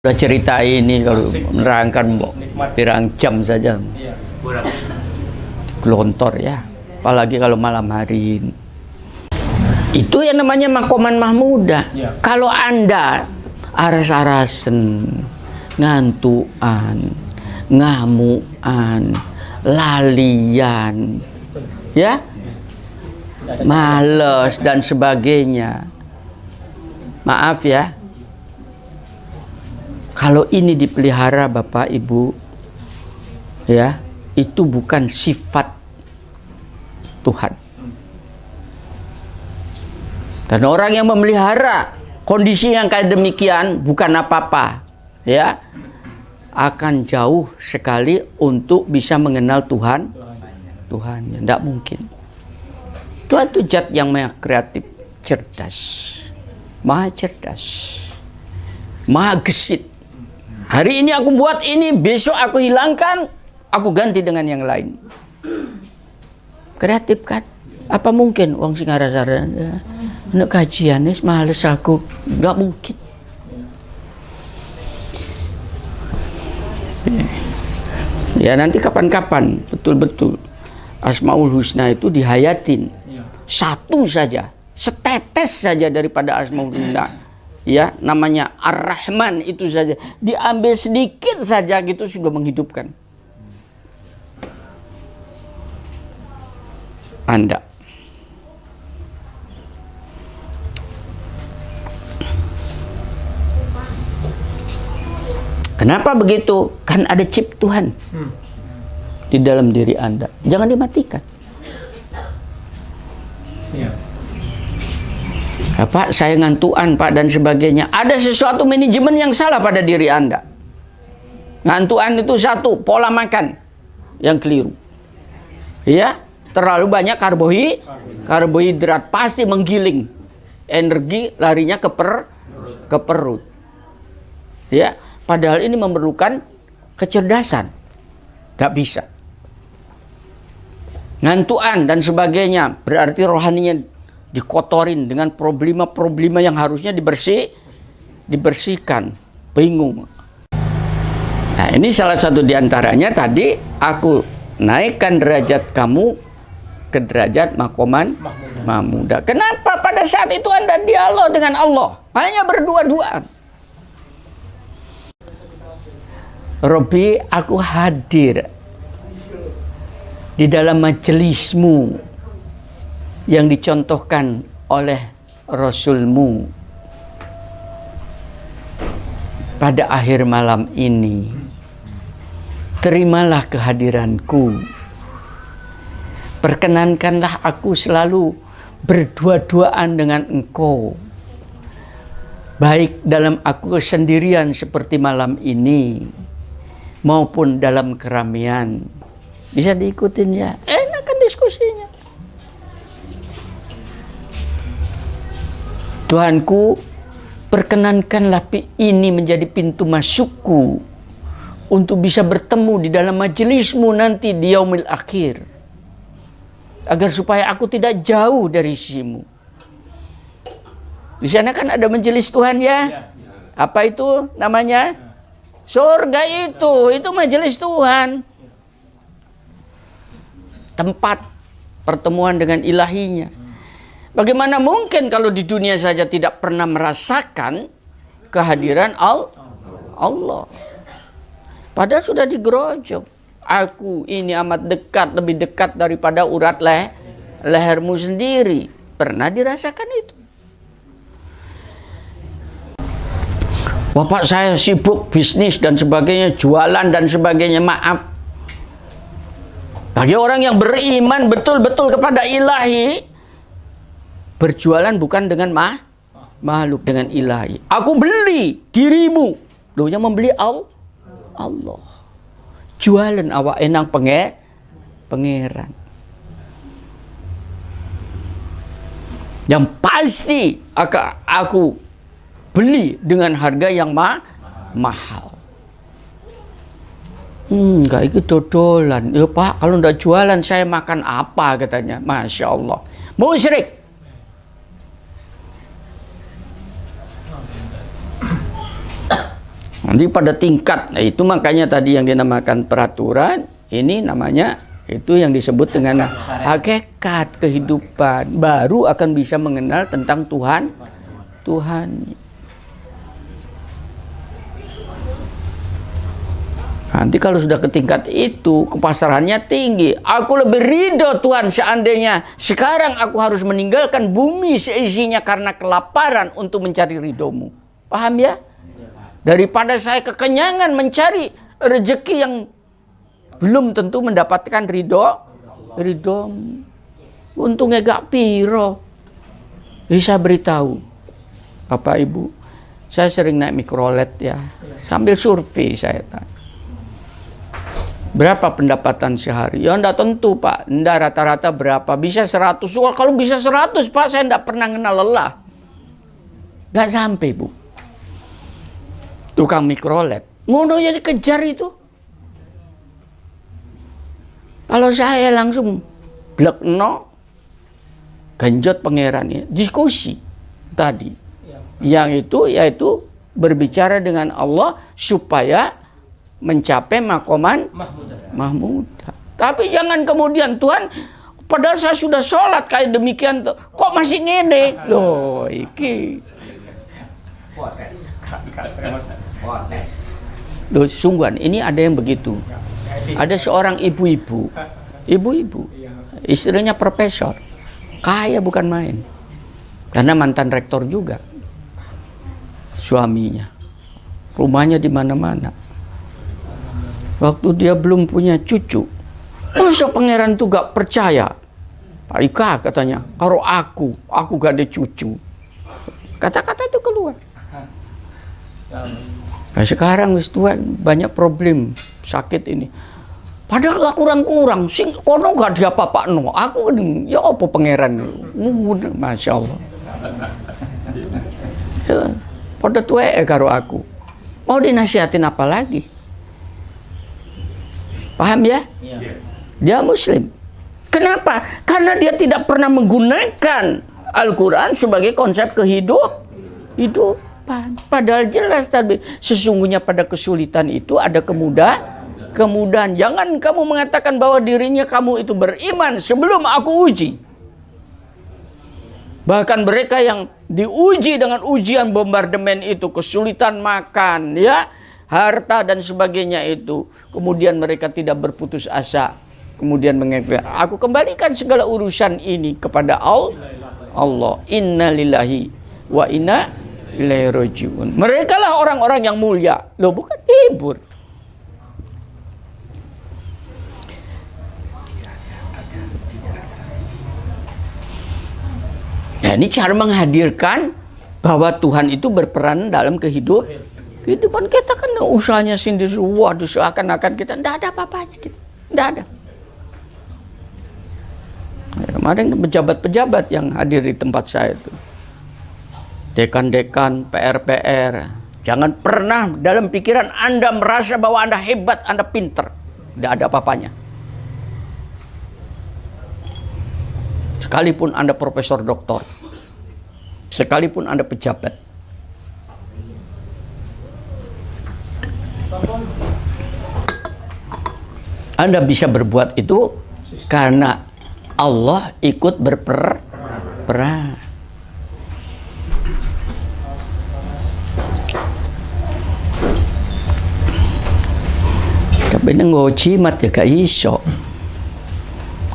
Udah cerita ini kalau menerangkan pirang jam saja gelontor ya, apalagi kalau malam hari. Itu yang namanya makoman mahmudah. Kalau Anda aras-arasen, ngantuan, ngamuan, lalian, ya, males dan sebagainya, maaf ya, kalau ini dipelihara Bapak Ibu, ya, itu bukan sifat Tuhan. Dan orang yang memelihara kondisi yang kayak demikian bukan apa-apa, ya, akan jauh sekali untuk bisa mengenal Tuhan. Tuhan, tidak mungkin. Tuhan itu zat yang maha kreatif, cerdas, maha cerdas, maha gesit. Hari ini aku buat ini, besok aku hilangkan, aku ganti dengan yang lain. Kreatif kan? Apa mungkin wong sing arah-arah nek kajian wis males aku, enggak mungkin. Ya nanti kapan-kapan betul-betul Asmaul Husna itu dihayatin. Satu saja, setetes saja daripada Asmaul Husna. Ya, namanya Ar-Rahman itu saja. Diambil sedikit saja gitu sudah menghidupkan Anda. Kenapa begitu? Kan ada chip Tuhan di dalam diri Anda. Jangan dimatikan. Pak, saya ngantuan Pak dan sebagainya. Ada sesuatu manajemen yang salah pada diri Anda. Ngantuan itu satu, pola makan yang keliru. Ya, terlalu banyak karbohidrat pasti menggiling. Energi larinya ke perut. Ya, padahal ini memerlukan kecerdasan. Tidak bisa. Ngantuan dan sebagainya berarti rohaninya dikotorin dengan problema-problema yang harusnya dibersihkan. Bingung. Nah, ini salah satu diantaranya tadi aku naikkan derajat kamu ke derajat makoman mahmudah. Kenapa pada saat itu Anda dialog dengan Allah? Hanya berdua-duaan. Robbi, aku hadir di dalam majelismu yang dicontohkan oleh Rasulmu pada akhir malam ini. Terimalah kehadiranku. Perkenankanlah aku selalu berdua-duaan dengan Engkau. Baik dalam aku sendirian seperti malam ini, maupun dalam keramaian. Bisa diikutin ya. Enakan diskusinya. Tuhanku, perkenankanlah ini menjadi pintu masukku untuk bisa bertemu di dalam majelismu nanti di yaumil akhir. Agar supaya aku tidak jauh dari sisimu. Di sana kan ada majelis Tuhan ya. Apa itu namanya? Surga itu majelis Tuhan. Tempat pertemuan dengan ilahinya. Bagaimana mungkin kalau di dunia saja tidak pernah merasakan kehadiran Allah. Padahal sudah digerojok. Aku ini amat dekat, lebih dekat daripada urat lehermu sendiri. Pernah dirasakan itu? Bapak saya sibuk bisnis dan sebagainya, jualan dan sebagainya. Maaf. Bagi orang yang beriman betul-betul kepada ilahi, berjualan bukan dengan makhluk, dengan ilahi. Aku beli dirimu. Loh, yang membeli Allah. Jualan awak enang pangeran. Yang pasti aku beli dengan harga yang mahal. Enggak ikut dodolan. Ya Pak, kalau enggak jualan saya makan apa katanya. Masya Allah. Musyrik. Nanti pada tingkat, nah itu makanya tadi yang dinamakan peraturan, ini namanya itu yang disebut dengan hakikat kehidupan. Baru akan bisa mengenal tentang Tuhan. Nanti kalau sudah ke tingkat itu, kepasarannya tinggi. Aku lebih ridho Tuhan seandainya sekarang aku harus meninggalkan bumi seisinya karena kelaparan untuk mencari ridho-Mu. Paham ya? Daripada saya kekenyangan mencari rezeki yang belum tentu mendapatkan ridho-Mu. Untungnya gak piro. Bisa beritahu, Bapak Ibu, saya sering naik mikrolet ya, sambil survei saya tanya. Berapa pendapatan sehari? Ya enggak tentu Pak, enggak rata-rata berapa, bisa 100. Wah, kalau bisa 100 Pak, saya enggak pernah kenal lelah. Enggak sampai Bu. Tukang mikrolet, ngono ya dikejar itu. Kalau saya langsung blek no, genjot pangerannya, diskusi tadi. Yang itu yaitu berbicara dengan Allah supaya mencapai makoman mahmudah. Tapi jangan kemudian Tuhan, padahal saya sudah sholat kayak demikian, kok masih ngene? Loh, iki. Loh, sungguhan, ini ada yang begitu. Ada seorang ibu-ibu, istrinya profesor, kaya bukan main, karena mantan rektor juga, suaminya, rumahnya di mana-mana. Waktu dia belum punya cucu, masa pangeran tuh gak percaya? Pak Ika katanya, kalau aku gak ada cucu. Kata-kata itu keluar. Nah, sekarang wis tua banyak problem sakit ini. Padahal gak kurang-kurang, sing kono gak ada apa-apa no. Aku ya apa pangeran? Masya Allah. Ya, pada tua karo aku. Mau dinasihatin apa lagi? Paham ya? Dia Muslim. Kenapa? Karena dia tidak pernah menggunakan Al-Quran sebagai konsep kehidupan. Padahal jelas tadi, sesungguhnya pada kesulitan itu ada kemudahan. Jangan kamu mengatakan bahwa dirinya kamu itu beriman sebelum aku uji. Bahkan mereka yang diuji dengan ujian bombardemen itu, kesulitan makan, ya, harta dan sebagainya itu, kemudian mereka tidak berputus asa, kemudian mengatakan, aku kembalikan segala urusan ini kepada Allah. Inna lillahi wa inna ilaihi rajiun. Mereka lah orang-orang yang mulia, loh, bukan hibur. Nah, ini cara menghadirkan bahwa Tuhan itu berperan dalam kehidupan kita, kan usahanya sendiri. Waduh, seakan-akan kita tidak ada apa-apanya, tidak ada. Ya, kemarin pejabat-pejabat yang hadir di tempat saya itu, dekan-dekan, PR, jangan pernah dalam pikiran Anda merasa bahwa Anda hebat, Anda pinter. Tidak ada apa-apanya. Sekalipun Anda profesor doktor, sekalipun Anda pejabat, Anda bisa berbuat itu karena Allah ikut berperan. Tapi ngoci mat ya gak iso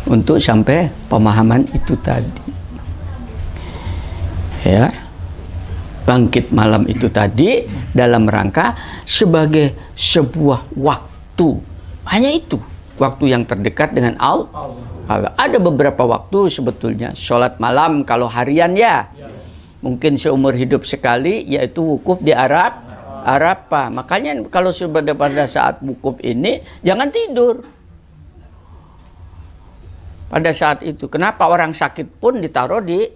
untuk sampai pemahaman itu tadi. Ya. Bangkit malam itu tadi dalam rangka sebagai sebuah waktu. Hanya itu, waktu yang terdekat dengan Allah. Ada beberapa waktu sebetulnya. Sholat malam kalau harian ya. Mungkin seumur hidup sekali, yaitu wukuf di Arafah. Makanya kalau pada saat wukuf ini, jangan tidur. Pada saat itu, kenapa orang sakit pun ditaruh di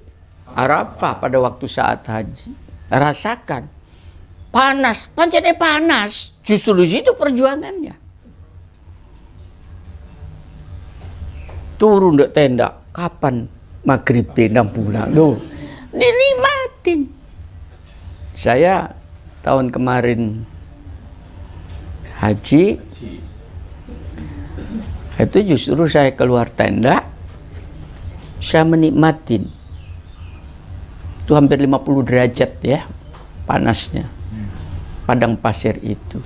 Arafah pada waktu saat haji. Rasakan panas, pancetnya panas, justru di situ perjuangannya. Turun di tenda, kapan maghrib tenda pulang? Loh, dinikmatin. Saya tahun kemarin haji. Itu justru saya keluar tenda, saya menikmatin. Itu hampir 50 derajat ya panasnya padang pasir itu.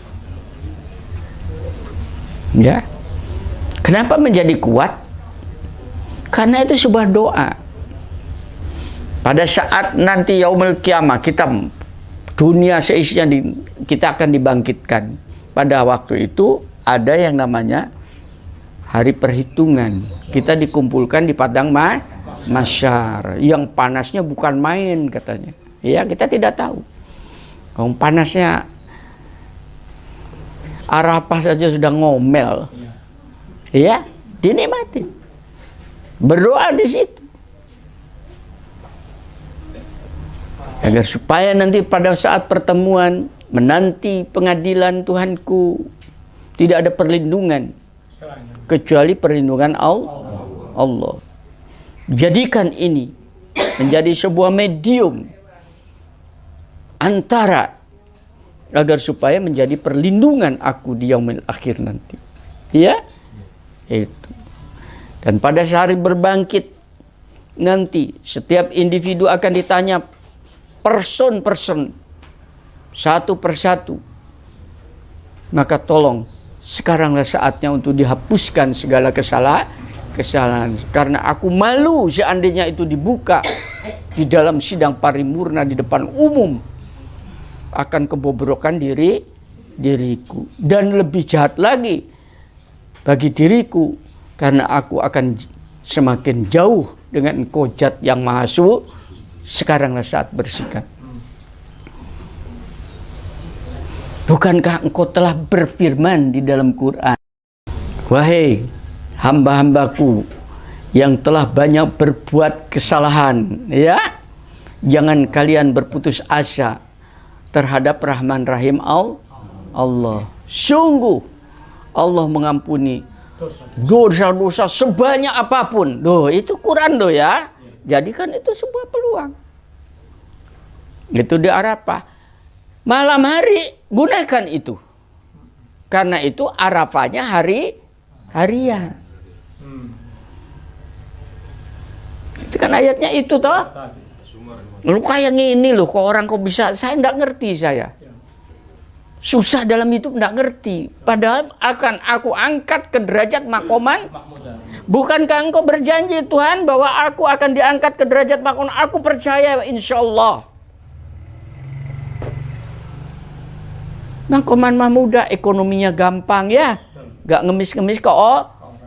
Ya. Kenapa menjadi kuat? Karena itu sebuah doa. Pada saat nanti yaumul kiamah, dunia seisinya kita akan dibangkitkan. Pada waktu itu ada yang namanya hari perhitungan. Kita dikumpulkan di padang mahsyar yang panasnya bukan main katanya. Ya, kita tidak tahu. Panasnya Arafah saja sudah ngomel. Ya, dinikmati. Berdoa di situ. Agar supaya nanti pada saat pertemuan menanti pengadilan Tuhanku tidak ada perlindungan kecuali perlindungan Allah. Jadikan ini menjadi sebuah medium antara agar supaya menjadi perlindungan aku di yaumil akhir nanti. Ya? Itu. Dan pada hari berbangkit nanti setiap individu akan ditanya person satu persatu. Maka tolong sekaranglah saatnya untuk dihapuskan segala kesalahan. Karena aku malu seandainya itu dibuka di dalam sidang paripurna di depan umum, akan kebobrokan diriku. Dan lebih jahat lagi bagi diriku, karena aku akan semakin jauh dengan Engkau Zat yang Maha Suci. Sekaranglah saat bersikap. Bukankah Engkau telah berfirman di dalam Quran, wahai hamba-hambaku yang telah banyak berbuat kesalahan, ya, jangan kalian berputus asa terhadap Rahman Rahim Allah. Sungguh Allah mengampuni dosa-dosa sebanyak apapun. Itu Quran ya. Jadikan itu sebuah peluang. Itu di Arafah. Malam hari gunakan itu. Karena itu Arafahnya harian. Itu kan ayatnya itu toh. Lu kayak gini loh, kok orang kok bisa, saya nggak ngerti saya. Susah dalam hidup nggak ngerti. Padahal akan aku angkat ke derajat makoman. Bukankah engkau berjanji Tuhan bahwa aku akan diangkat ke derajat makoman? Aku percaya insya Allah. Makoman Mahmudah ekonominya gampang ya. Nggak ngemis-ngemis ke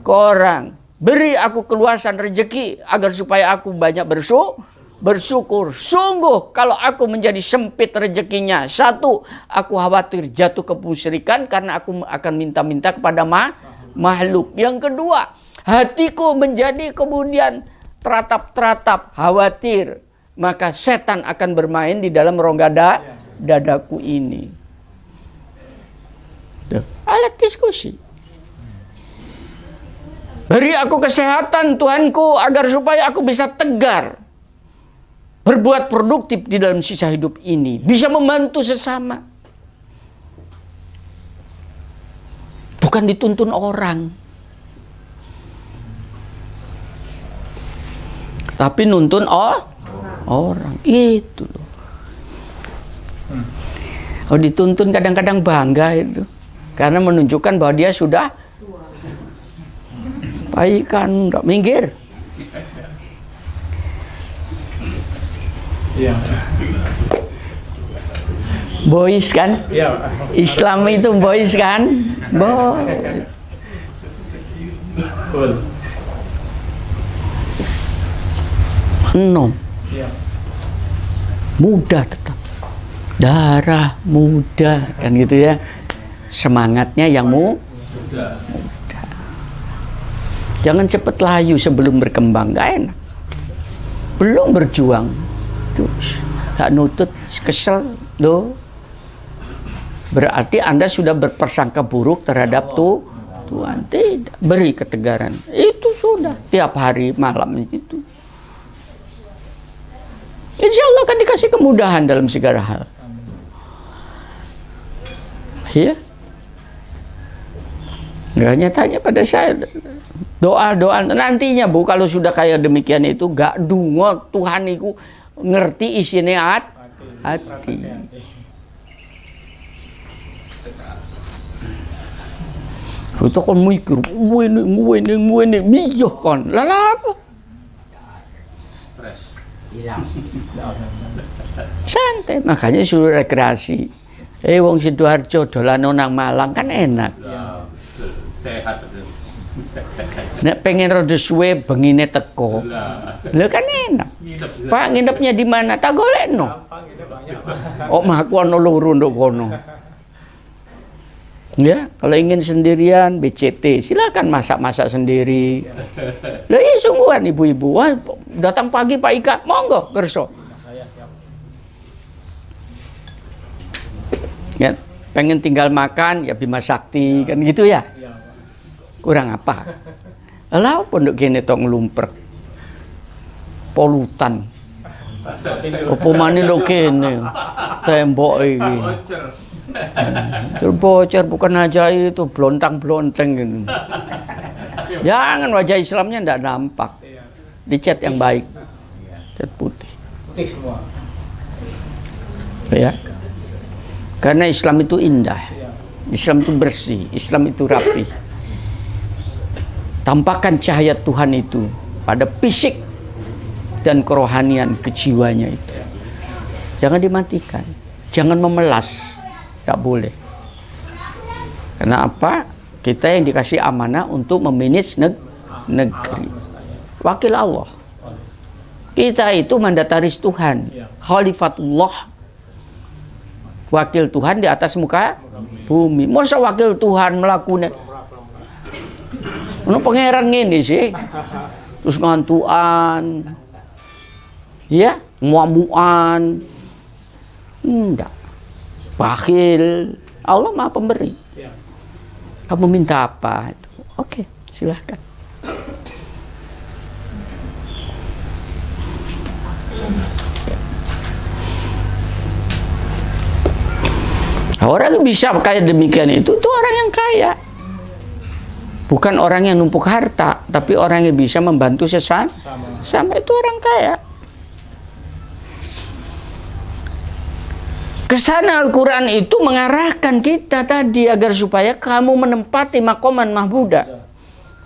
orang. Beri aku keluasan rezeki agar supaya aku banyak bersyukur. Sungguh kalau aku menjadi sempit rezekinya, satu, aku khawatir jatuh ke kemusyrikan karena aku akan minta-minta kepada makhluk. Yang kedua, hatiku menjadi kemudian teratap-teratap, khawatir, maka setan akan bermain di dalam rongga dadaku ini. Alat diskusi. Beri aku kesehatan Tuhanku agar supaya aku bisa tegar, berbuat produktif di dalam sisa hidup ini, bisa membantu sesama. Bukan dituntun orang, tapi nuntun orang. Itu loh. Dituntun kadang-kadang bangga itu, karena menunjukkan bahwa dia sudah baikkan, nggak minggir. Iya. Boys kan? Iya. Islam itu boys kan? Boys. Betul. Iya. Muda tetap. Darah muda kan gitu ya. Semangatnya yang muda. Jangan cepat layu sebelum berkembang, nggak enak. Belum berjuang, nggak nutut, kesel, berarti Anda sudah berpersangka buruk terhadap Tuhan. Tidak, beri ketegaran. Itu sudah tiap hari malam itu. Insya Allah akan dikasih kemudahan dalam segala hal. Ya. Nggak tanya pada saya. Doa nantinya Bu, kalau sudah kayak demikian itu gak dungo Tuhan itu ngerti isinya hati. Itu kan mikir, ini bijak kan, lalu apa? Santai, makanya suruh rekreasi. Wong Sidoarjo dolan nang Malang kan enak. Sehat. Nek pengen rada suwe bengine teko. Lha kan enak. Pak nginepnya di mana? Tak golekno. Oh, maku ana loro nduk kono. Ya, kalau ingin sendirian BCT, silakan masak-masak sendiri. Lah iya sungguhan ibu-ibu, wah, datang pagi Pak Ika, monggo kerso. Ya, pengen tinggal makan ya Bima Sakti kan gitu ya. Kurang apa? Lah pondok kene tok nglumprek. Polutan. Apa maneh ndok kene? Tembok iki. Terbocor bukan aja itu blontang-blonteng gitu. Jangan wajah Islamnya ndak nampak. Dicat yang baik. Cat putih. Putih semua. Ya. Karena Islam itu indah. Islam itu bersih, Islam itu rapi. Tampakkan cahaya Tuhan itu pada fisik dan kerohanian kejiwanya itu. Jangan dimatikan, jangan memelas, tak boleh. Karena apa? Kita yang dikasih amanah untuk memanage negeri. Wakil Allah. Kita itu mandataris Tuhan, Khalifatullah. Wakil Tuhan di atas muka bumi. Masa wakil Tuhan melakukan ono pangeran ngene sih. Terus ngantuan. Ya, muamuan. Enggak. Bakhil. Allah Maha Pemberi. Kamu minta apa? Oke, silahkan. Orang yang bisa kayak demikian itu orang yang kaya. Bukan orang yang numpuk harta, tapi orang yang bisa membantu sesama. Sama itu orang kaya. Kesana Al-Quran itu mengarahkan kita tadi agar supaya kamu menempati makoman mahbuda.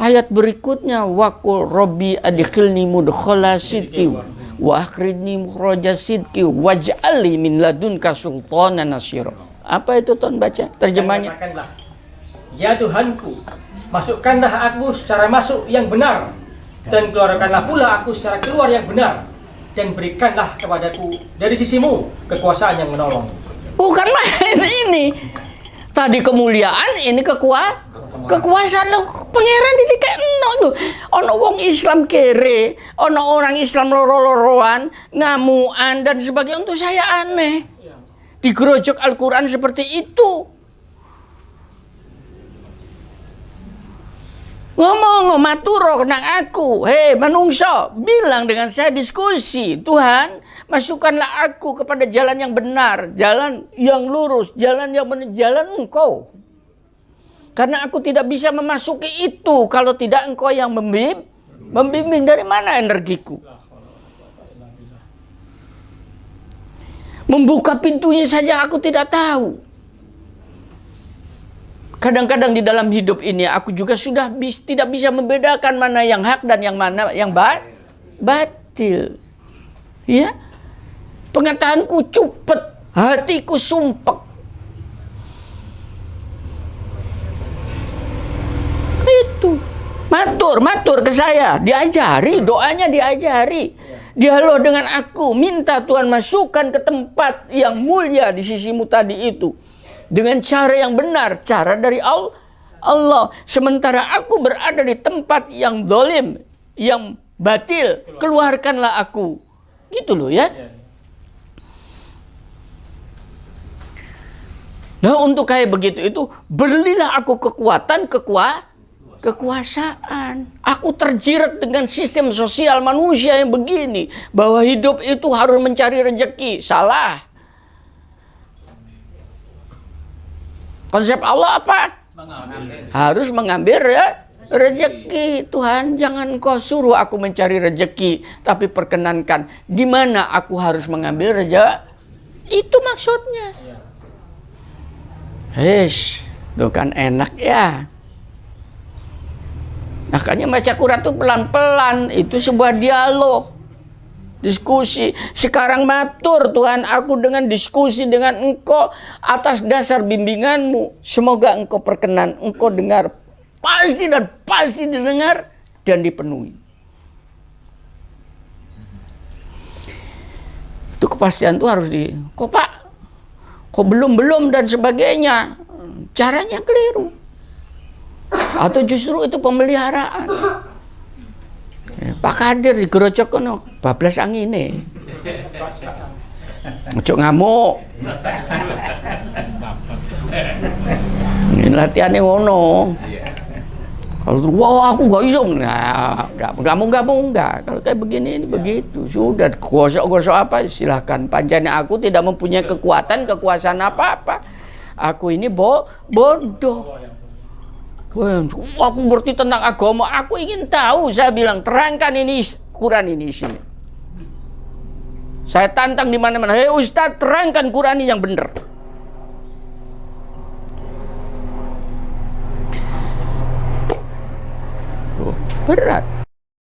Ayat berikutnya, waqul robbi adkhilni mudkhala sidqi wa akhrijni mukhraja sidqi waj'alni min ladunka sultanan nasira. Apa itu Tuan baca terjemahnya? Ya Tuhanku, masukkanlah aku secara masuk yang benar dan keluarkanlah pula aku secara keluar yang benar. Dan berikanlah kepadaku dari sisimu kekuasaan yang menolong. Bukan main ini. Tadi kemuliaan, ini kekuasaan lo. Pangeran ini kayak lo. Ono wong Islam kere, ono orang Islam loro-loroan, ngamuan dan sebagainya. Untuk saya aneh. Digerojok Al-Quran seperti itu. Ngomong maturo nang aku, hei manungso, bilang dengan saya diskusi, Tuhan masukkanlah aku kepada jalan yang benar, jalan yang lurus, jalan yang jalan Engkau. Karena aku tidak bisa memasuki itu kalau tidak Engkau yang membimbing. Dari mana energiku? Membuka pintunya saja aku tidak tahu. Kadang-kadang di dalam hidup ini aku juga sudah tidak bisa membedakan mana yang hak dan yang mana yang batil. Ya. Pengetahuanku cupet, hatiku sumpek. Itu. Matur ke saya, diajari, doanya diajari. Dialog dengan aku, minta Tuhan masukkan ke tempat yang mulia di sisimu tadi itu. Dengan cara yang benar, cara dari Allah. Sementara aku berada di tempat yang dolim, yang batil, keluarkanlah aku. Gitu loh ya. Nah untuk kayak begitu itu, berilah aku kekuatan, kekuasaan. Aku terjerat dengan sistem sosial manusia yang begini. Bahwa hidup itu harus mencari rezeki. Salah. Konsep Allah apa? Harus mengambil rezeki. Tuhan, jangan Engkau suruh aku mencari rezeki, tapi perkenankan di mana aku harus mengambil rezeki. Itu maksudnya. Itu kan enak ya. Makanya baca Quran itu pelan-pelan, itu sebuah dialog, diskusi. Sekarang matur Tuhan, aku dengan diskusi dengan Engkau atas dasar bimbingan-Mu. Semoga Engkau perkenan, Engkau dengar, pasti dan pasti didengar dan dipenuhi. Itu kepastian itu harus kok Pak, kok belum dan sebagainya. Caranya keliru. Atau justru itu pemeliharaan. Pak Kadir di gerojok kono bablas angine. Ojo ngamuk. Ini latihannya ngono. Kalau wah aku nggak iso, enggak. Kalau kayak begini ini begitu. Sudah gosok apa silahkan. Panjangnya aku tidak mempunyai kekuasaan apa-apa. Aku ini bodoh. Aku ngerti tentang agama. Aku ingin tahu. Saya bilang terangkan ini Quran ini isinya. Saya tantang di mana-mana. Hei Ustadz, terangkan Quran ini yang benar. Berat.